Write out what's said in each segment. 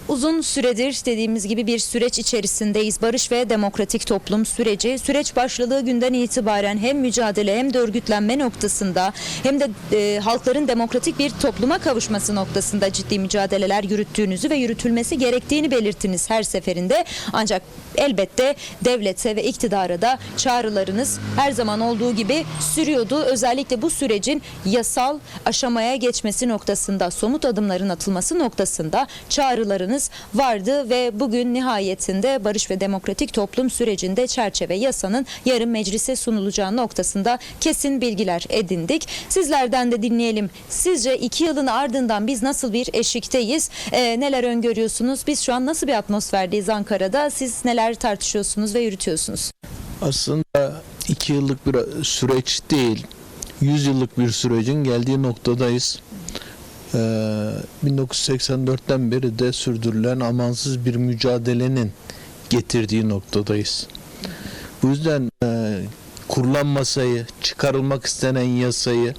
Uzun süredir dediğimiz gibi bir süreç içerisindeyiz. Barış ve demokratik toplum süreci. Süreç başladığı günden itibaren hem mücadele hem de örgütlenme noktasında hem de halkların demokratik bir topluma kavuşması noktasında ciddi mücadeleler yürüttüğünüzü ve yürütülmesi gerektiğini belirttiniz her seferinde. Ancak elbette devlete ve iktidara da çağrılarınız her zaman olduğu gibi sürüyordu. Özellikle bu sürecin yasal aşamaya geçmesi noktasında, somut adımların atılması noktasında çağrılarınız vardı ve bugün nihayetinde barış ve demokratik toplum sürecinde çerçeve yasanın yarın meclise sunulacağı noktasında kesin bilgiler edindik. Sizlerden de dinleyelim. Sizce 2 yılın ardından biz nasıl bir eşikteyiz? Neler öngörüyorsunuz? Biz şu an nasıl bir atmosferdeyiz Ankara'da? Siz neler tartışıyorsunuz ve yürütüyorsunuz? Aslında 2 yıllık bir süreç değil, 100 yıllık bir sürecin geldiği noktadayız. 1984'ten beri de sürdürülen amansız bir mücadelenin getirdiği noktadayız. Bu yüzden kurulan masayı, çıkarılmak istenen yasayı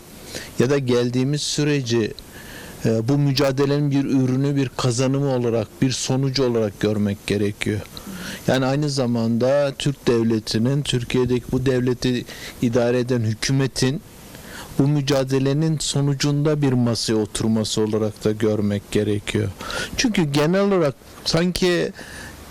ya da geldiğimiz süreci bu mücadelenin bir ürünü, bir kazanımı olarak, bir sonucu olarak görmek gerekiyor. Yani aynı zamanda Türk devletinin, Türkiye'deki bu devleti idare eden hükümetin bu mücadelenin sonucunda bir masaya oturması olarak da görmek gerekiyor. Çünkü genel olarak sanki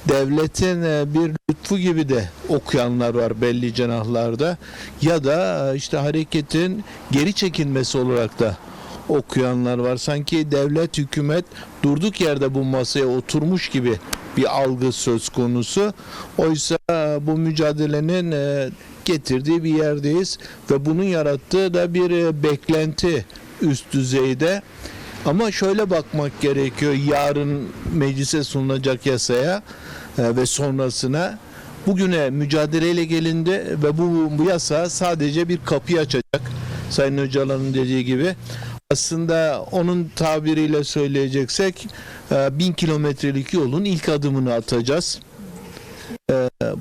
devletin bir lütfu gibi de okuyanlar var belli cenahlarda ya da işte hareketin geri çekilmesi olarak da okuyanlar var. Sanki devlet, hükümet durduk yerde bu masaya oturmuş gibi bir algı söz konusu. Oysa bu mücadelenin getirdiği bir yerdeyiz ve bunun yarattığı da bir beklenti üst düzeyde. Ama şöyle bakmak gerekiyor yarın meclise sunulacak yasaya ve sonrasına. Bugüne mücadeleyle gelindi ve bu yasa sadece bir kapıyı açacak. Sayın Öcalan'ın dediği gibi. Aslında onun tabiriyle söyleyeceksek 1000 kilometrelik yolun ilk adımını atacağız.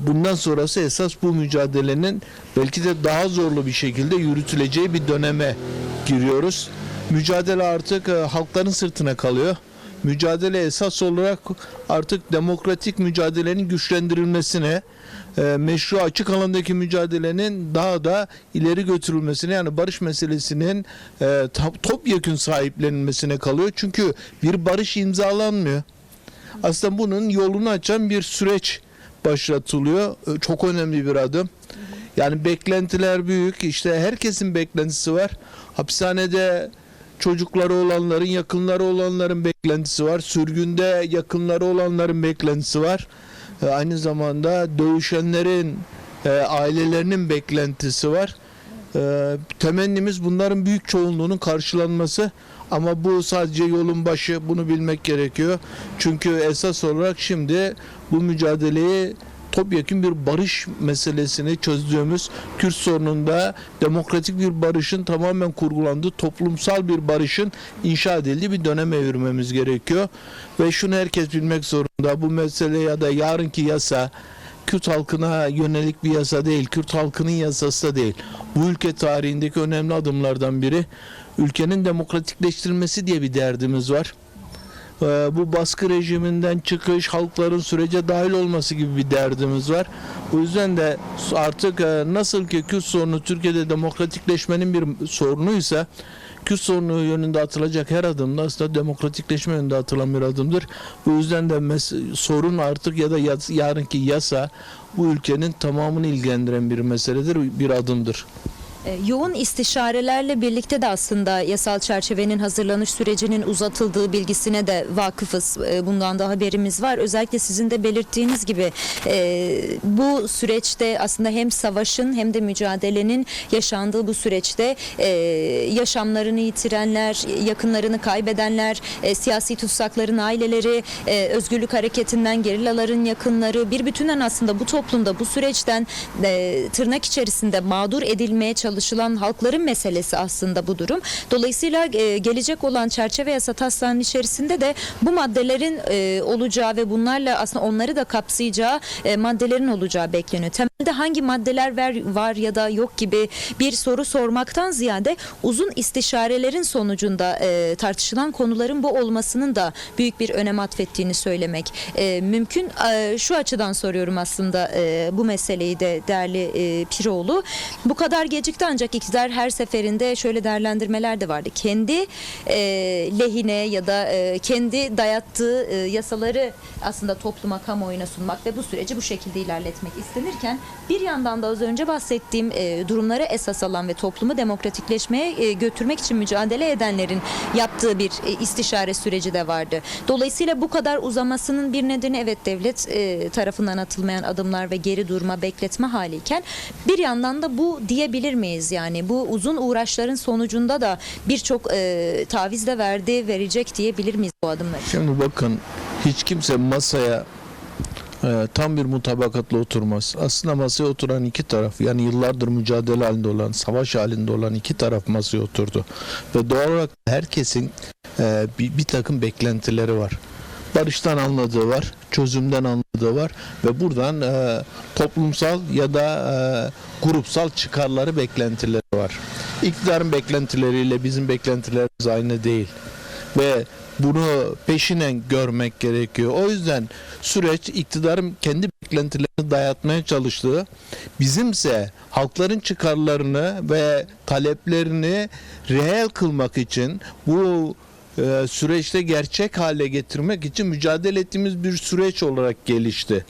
Bundan sonrası esas bu mücadelenin belki de daha zorlu bir şekilde yürütüleceği bir döneme giriyoruz. Mücadele artık halkların sırtına kalıyor. Mücadele esas olarak artık demokratik mücadelenin güçlendirilmesine, meşru açık alandaki mücadelenin daha da ileri götürülmesine, yani barış meselesinin topyekün sahiplenilmesine kalıyor. Çünkü bir barış imzalanmıyor. Aslında bunun yolunu açan bir süreç başlatılıyor. Çok önemli bir adım. Yani beklentiler büyük. İşte herkesin beklentisi var. Hapishanede çocukları olanların, yakınları olanların beklentisi var. Sürgünde yakınları olanların beklentisi var. Aynı zamanda dövüşenlerin ailelerinin beklentisi var. Temennimiz bunların büyük çoğunluğunun karşılanması. Ama bu sadece yolun başı, bunu bilmek gerekiyor. Çünkü esas olarak şimdi bu mücadeleyi topyekun bir barış meselesini çözdüğümüz, Kürt sorununda demokratik bir barışın tamamen kurgulandığı, toplumsal bir barışın inşa edildiği bir döneme yürümemiz gerekiyor. Ve şunu herkes bilmek zorunda, bu mesele ya da yarınki yasa Kürt halkına yönelik bir yasa değil, Kürt halkının yasası da değil. Bu ülke tarihindeki önemli adımlardan biri. Ülkenin demokratikleştirilmesi diye bir derdimiz var. Bu baskı rejiminden çıkış, halkların sürece dahil olması gibi bir derdimiz var. O yüzden de artık nasıl ki Kürt sorunu Türkiye'de demokratikleşmenin bir sorunuysa, Kürt sorunu yönünde atılacak her adımda aslında demokratikleşme yönünde atılan bir adımdır. Bu yüzden de sorun artık ya da yarınki yasa bu ülkenin tamamını ilgilendiren bir meseledir, bir adımdır. Yoğun istişarelerle birlikte de aslında yasal çerçevenin hazırlanış sürecinin uzatıldığı bilgisine de vakıfız. Bundan da haberimiz var. Özellikle sizin de belirttiğiniz gibi bu süreçte aslında hem savaşın hem de mücadelenin yaşandığı bu süreçte yaşamlarını yitirenler, yakınlarını kaybedenler, siyasi tutsakların aileleri, özgürlük hareketinden gerillaların yakınları, bir bütünen aslında bu toplumda bu süreçten tırnak içerisinde mağdur edilmeye çalışan çalışılan halkların meselesi aslında bu durum. Dolayısıyla gelecek olan çerçeve yasa taslağının içerisinde de bu maddelerin olacağı ve bunlarla aslında onları da kapsayacağı maddelerin olacağı bekleniyor. Temelde hangi maddeler var ya da yok gibi bir soru sormaktan ziyade uzun istişarelerin sonucunda tartışılan konuların bu olmasının da büyük bir önem atfettiğini söylemek mümkün. Şu açıdan soruyorum aslında bu meseleyi de değerli Piroğlu. Bu kadar gecikti ancak iktidar her seferinde şöyle değerlendirmeler de vardı. Kendi lehine ya da kendi dayattığı yasaları aslında topluma, kamuoyuna sunmak ve bu süreci bu şekilde ilerletmek istenirken bir yandan da az önce bahsettiğim durumları esas alan ve toplumu demokratikleşmeye götürmek için mücadele edenlerin yaptığı bir istişare süreci de vardı. Dolayısıyla bu kadar uzamasının bir nedeni evet devlet tarafından atılmayan adımlar ve geri durma, bekletme haliyken bir yandan da bu diyebilir miyiz? Yani bu uzun uğraşların sonucunda da birçok taviz de verecek diyebilir miyiz bu adımları? Şimdi bakın, hiç kimse masaya tam bir mutabakatla oturmaz. Aslında masaya oturan iki taraf, yani yıllardır mücadele halinde olan, savaş halinde olan iki taraf masaya oturdu. Ve doğal olarak herkesin bir takım beklentileri var. Barıştan anladığı var, çözümden anladığı var ve buradan toplumsal ya da grupsal çıkarları, beklentileri var. İktidarın beklentileriyle bizim beklentilerimiz aynı değil ve bunu peşinen görmek gerekiyor. O yüzden süreç iktidarın kendi beklentilerini dayatmaya çalıştığı, bizimse halkların çıkarlarını ve taleplerini reel kılmak için bu süreçte gerçek hale getirmek için mücadele ettiğimiz bir süreç olarak gelişti.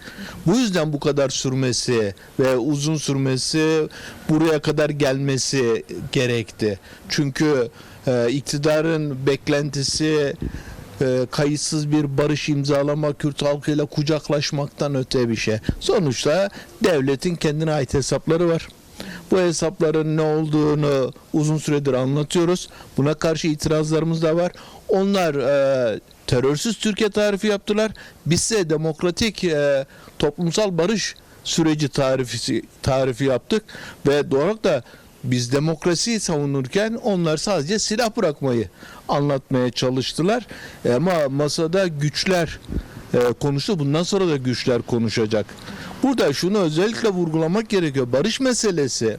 Bu yüzden bu kadar sürmesi ve uzun sürmesi, buraya kadar gelmesi gerekti. Çünkü iktidarın beklentisi kayıtsız bir barış imzalama, Kürt halkıyla kucaklaşmaktan öte bir şey. Sonuçta devletin kendine ait hesapları var. Bu hesapların ne olduğunu uzun süredir anlatıyoruz. Buna karşı itirazlarımız da var. Onlar terörsüz Türkiye tarifi yaptılar. Bizse demokratik toplumsal barış süreci tarifi yaptık ve doğal olarak da biz demokrasiyi savunurken onlar sadece silah bırakmayı anlatmaya çalıştılar. Ama masada güçler konuştu. Bundan sonra da güçler konuşacak. Burada şunu özellikle vurgulamak gerekiyor. Barış meselesi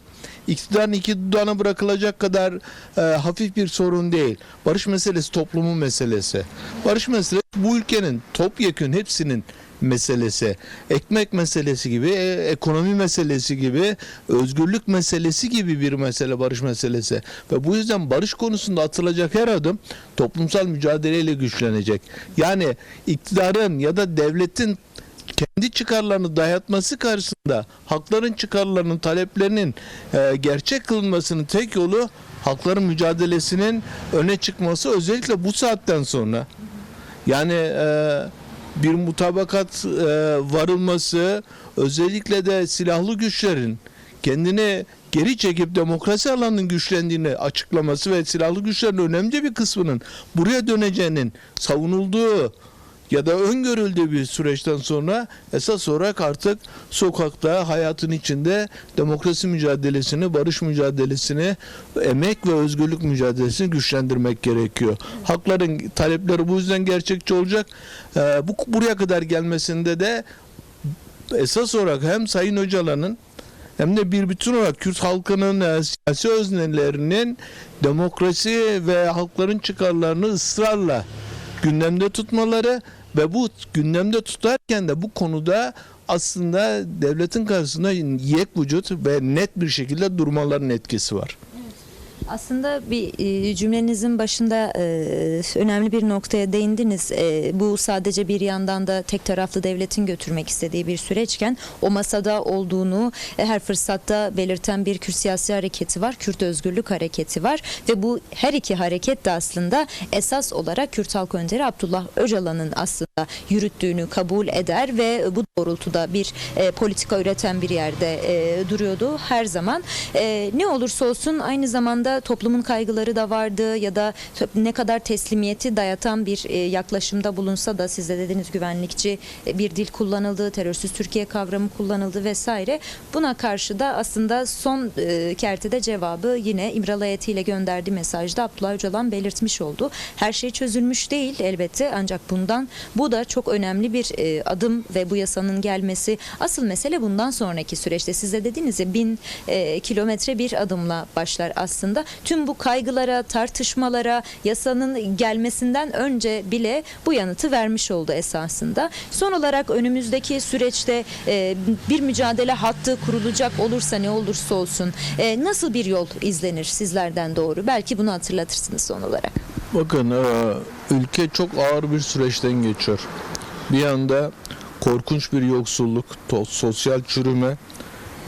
iktidarın iki dudağına bırakılacak kadar hafif bir sorun değil. Barış meselesi toplumun meselesi. Barış meselesi bu ülkenin topyekün hepsinin meselesi. Ekmek meselesi gibi, ekonomi meselesi gibi, özgürlük meselesi gibi bir mesele barış meselesi. Ve bu yüzden barış konusunda atılacak her adım toplumsal mücadeleyle güçlenecek. Yani iktidarın ya da devletin kendi çıkarlarını dayatması karşısında halkların çıkarlarının, taleplerinin gerçek kılınmasının tek yolu halkların mücadelesinin öne çıkması, özellikle bu saatten sonra. Yani bir mutabakat varılması, özellikle de silahlı güçlerin kendini geri çekip demokrasi alanının güçlendiğini açıklaması ve silahlı güçlerin önemli bir kısmının buraya döneceğinin savunulduğu ya da öngörüldüğü bir süreçten sonra esas olarak artık sokakta, hayatın içinde demokrasi mücadelesini, barış mücadelesini, emek ve özgürlük mücadelesini güçlendirmek gerekiyor. Hakların talepleri bu yüzden gerçekçi olacak. Buraya kadar gelmesinde de esas olarak hem Sayın Öcalan'ın hem de bir bütün olarak Kürt halkının siyasi öznelerinin demokrasi ve halkların çıkarlarını ısrarla gündemde tutmaları ve bu gündemde tutarken de bu konuda aslında devletin karşısında yek vücut ve net bir şekilde durmaların etkisi var. Aslında bir cümlenizin başında önemli bir noktaya değindiniz. Bu sadece bir yandan da tek taraflı devletin götürmek istediği bir süreçken o masada olduğunu her fırsatta belirten bir Kürt siyasi hareketi var. Kürt Özgürlük Hareketi var ve bu her iki hareket de aslında esas olarak Kürt Halk Önderi Abdullah Öcalan'ın aslında yürüttüğünü kabul eder ve bu doğrultuda bir politika üreten bir yerde duruyordu her zaman. Ne olursa olsun aynı zamanda burada toplumun kaygıları da vardı ya da ne kadar teslimiyeti dayatan bir yaklaşımda bulunsa da siz de dediniz güvenlikçi bir dil kullanıldı, terörsüz Türkiye kavramı kullanıldı vesaire. Buna karşı da aslında son kertede cevabı yine İmralı heyetiyle gönderdiği mesajda Abdullah Öcalan belirtmiş oldu. Her şey çözülmüş değil elbette ancak bu da çok önemli bir adım ve bu yasanın gelmesi. Asıl mesele bundan sonraki süreçte siz de dediniz ya 1000 kilometre bir adımla başlar aslında. Tüm bu kaygılara, tartışmalara, yasanın gelmesinden önce bile bu yanıtı vermiş oldu esasında. Son olarak önümüzdeki süreçte bir mücadele hattı kurulacak olursa ne olursa olsun nasıl bir yol izlenir sizlerden doğru? Belki bunu hatırlatırsınız son olarak. Bakın ülke çok ağır bir süreçten geçiyor. Bir yanda korkunç bir yoksulluk, sosyal çürüme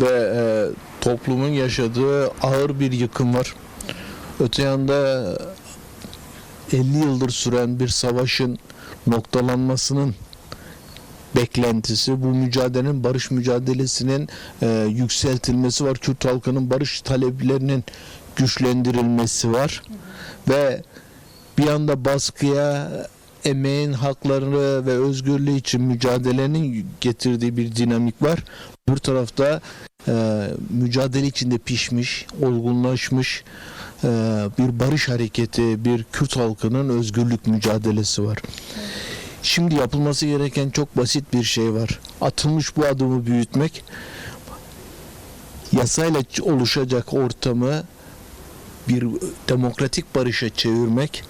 ve toplumun yaşadığı ağır bir yıkım var. Öte yanda 50 yıldır süren bir savaşın noktalanmasının beklentisi, bu mücadelenin, barış mücadelesinin yükseltilmesi var. Kürt halkının barış taleplerinin güçlendirilmesi var. Ve bir yanda baskıya, emeğin hakları ve özgürlüğü için mücadelenin getirdiği bir dinamik var. Bir tarafta mücadele içinde pişmiş, olgunlaşmış bir barış hareketi, bir Kürt halkının özgürlük mücadelesi var. Şimdi yapılması gereken çok basit bir şey var. Atılmış bu adımı büyütmek, yasayla oluşacak ortamı bir demokratik barışa çevirmek,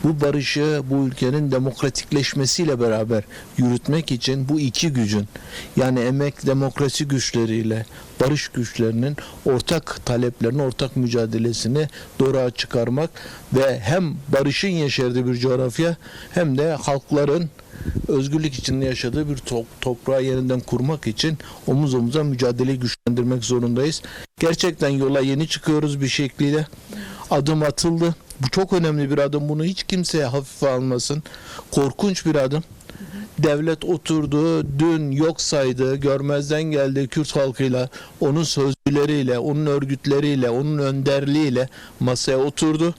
bu barışı bu ülkenin demokratikleşmesiyle beraber yürütmek için bu iki gücün, yani emek demokrasi güçleriyle barış güçlerinin ortak taleplerini, ortak mücadelesini doğruğa çıkarmak ve hem barışın yeşerdiği bir coğrafya hem de halkların özgürlük içinde yaşadığı bir toprağı yeniden kurmak için omuz omuza mücadeleyi güçlendirmek zorundayız. Gerçekten yola yeni çıkıyoruz bir şekliyle. Adım atıldı. Bu çok önemli bir adım. Bunu hiç kimseye hafife almasın. Korkunç bir adım. Devlet oturdu, dün yok saydı, görmezden geldi Kürt halkıyla, onun sözcüleriyle, onun örgütleriyle, onun önderliğiyle masaya oturdu.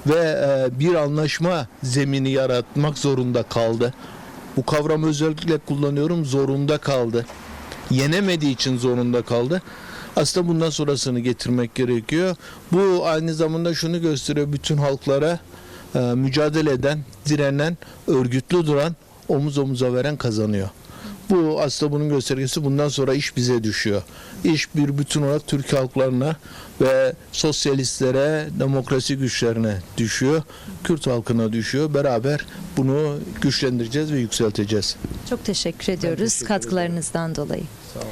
Ve bir anlaşma zemini yaratmak zorunda kaldı. Bu kavramı özellikle kullanıyorum, zorunda kaldı. Yenemediği için zorunda kaldı. Aslında bundan sonrasını getirmek gerekiyor. Bu aynı zamanda şunu gösteriyor bütün halklara, mücadele eden, direnen, örgütlü duran, omuz omuza veren kazanıyor. Bu aslında bunun göstergesi. Bundan sonra iş bize düşüyor. İş bir bütün olarak Türk halklarına ve sosyalistlere, demokrasi güçlerine düşüyor. Kürt halkına düşüyor. Beraber bunu güçlendireceğiz ve yükselteceğiz. Çok teşekkür ediyoruz katkılarınızdan dolayı. Sağ olun.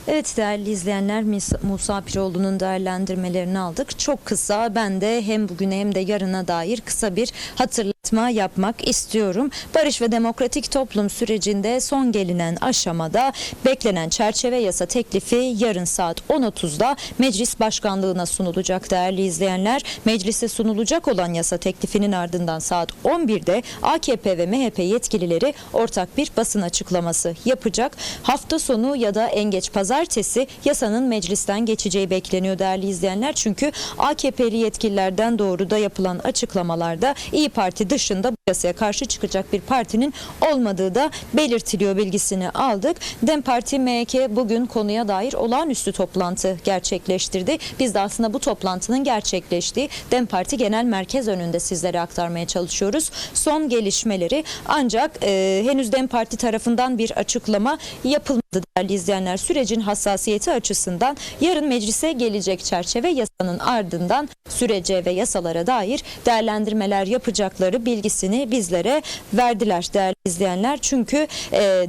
Evet değerli izleyenler, Musa Piroğlu'nun değerlendirmelerini aldık. Çok kısa, ben de hem bugüne hem de yarına dair kısa bir hatırlatma yapmak istiyorum. Barış ve demokratik toplum sürecinde son gelinen aşamada beklenen çerçeve yasa teklifi yarın saat 10.30'da meclis başkanlığına sunulacak değerli izleyenler. Meclise sunulacak olan yasa teklifinin ardından saat 11'de AKP ve MHP yetkilileri ortak bir basın açıklaması yapacak. Hafta sonu ya da en geç pazartesi yasanın meclisten geçeceği bekleniyor değerli izleyenler. Çünkü AKP'li yetkililerden doğruda yapılan açıklamalarda İYİ Parti dışında bu yasaya karşı çıkacak bir partinin olmadığı da belirtiliyor bilgisini aldık. DEM Parti MHK bugün konuya dair olağanüstü toplantı gerçekleştirdi. Biz de aslında bu toplantının gerçekleştiği DEM Parti Genel Merkez önünde sizlere aktarmaya çalışıyoruz. Son gelişmeleri ancak henüz DEM Parti tarafından bir açıklama yapılmadı değerli izleyenler. Sürecin hassasiyeti açısından yarın meclise gelecek çerçeve yasanın ardından sürece ve yasalara dair değerlendirmeler yapacakları bilgisini bizlere verdiler değerli izleyenler. Çünkü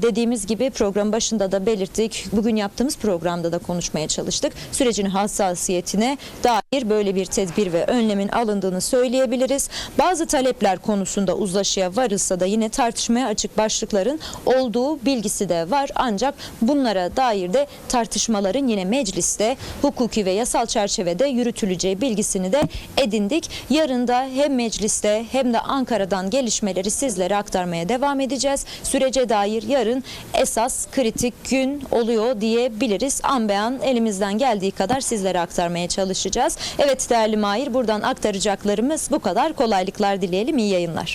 dediğimiz gibi program başında da belirttik. Bugün yaptığımız programda da konuşmaya çalıştık. Sürecin hassasiyetine dair böyle bir tedbir ve önlemin alındığını söyleyebiliriz. Bazı talepler konusunda uzlaşıya varılsa da yine tartışmaya açık başlıkların olduğu bilgisi de var. Ancak bunlara dair de tartışmaların yine mecliste hukuki ve yasal çerçevede yürütüleceği bilgisini de edindik. Yarın da hem mecliste hem de Ankara'dan gelişmeleri sizlere aktarmaya devam edeceğiz. Sürece dair yarın esas kritik gün oluyor diyebiliriz. An be an elimizden geldiği kadar sizlere aktarmaya çalışacağız. Evet değerli Mahir, buradan aktaracaklarımız bu kadar. Kolaylıklar dileyelim, iyi yayınlar.